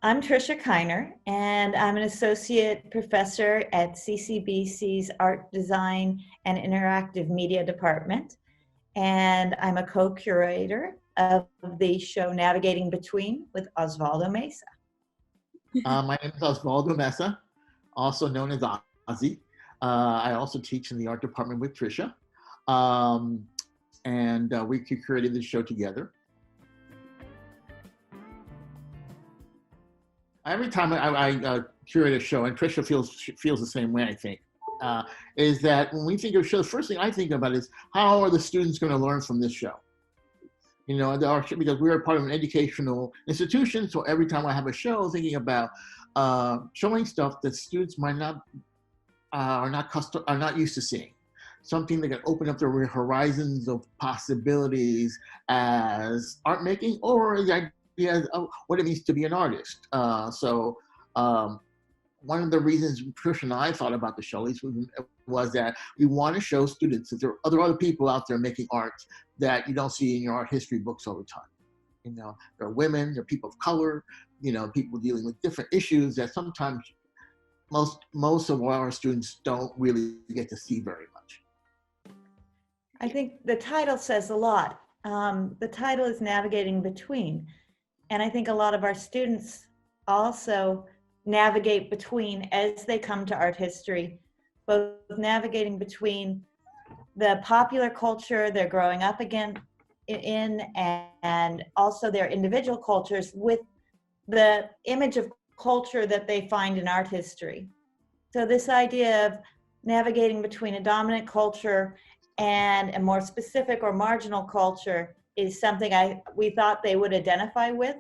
I'm Tricia Kiner, and I'm an associate professor at CCBC's Art Design and Interactive Media Department. And I'm a co-curator of the show Navigating Between with Osvaldo Mesa. My name is Osvaldo Mesa, also known as Ozzy. I also teach in the art department with Tricia. We curated the show together. Every time I curate a show, and Tricia feels the same way, I think, is that when we think of shows, the first thing I think about is how are the students going to learn from this show? You know, because we're part of an educational institution, so every time I have a show, thinking about showing stuff that students might not are not used to seeing, something that can open up their horizons of possibilities as art making or the idea of what it means to be an artist. One of the reasons Trish and I thought about the show was that we want to show students that there are other people out there making art that you don't see in your art history books all the time. You know, there are women, there are people of color, you know, people dealing with different issues that sometimes most of our students don't really get to see very much. I think the title says a lot. The title is Navigating Between. And I think a lot of our students also navigate between as they come to art history, both navigating between the popular culture they're growing up in and also their individual cultures with the image of culture that they find in art history. So this idea of navigating between a dominant culture and a more specific or marginal culture is something we thought they would identify with.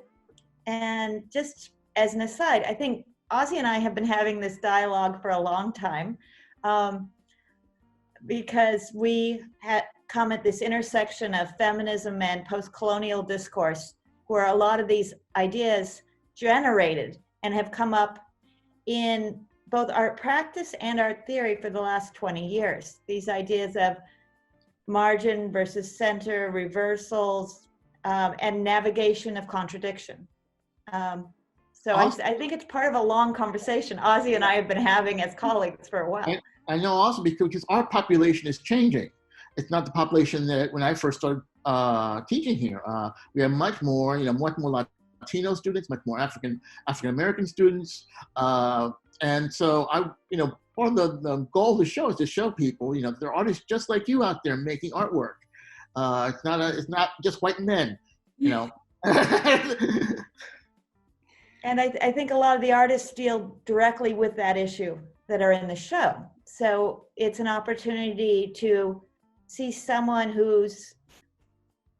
And just as an aside, I think Ozzy and I have been having this dialogue for a long time because we come at this intersection of feminism and post-colonial discourse where a lot of these ideas generated and have come up in both art practice and art theory for the last 20 years. These ideas of margin versus center, reversals, and navigation of contradiction. I think it's part of a long conversation Ozzy and I have been having as colleagues for a while. I know also because our population is changing. It's not the population that when I first started teaching here. We have much more Latino students, much more African American students, and so part of the goal of the show is to show people, there are artists just like you out there making artwork. It's not just white men, And I think a lot of the artists deal directly with that issue that are in the show. So it's an opportunity to see someone whose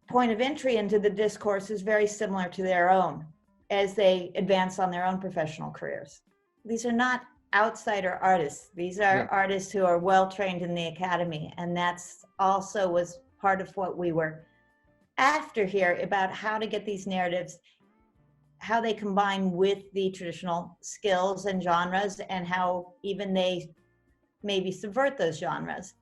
point of entry into the discourse is very similar to their own as they advance on their own professional careers. These are not outsider artists. These are artists who are well trained in the academy. And that's also was part of what we were after here about how to get these narratives, how they combine with the traditional skills and genres and how even they maybe subvert those genres.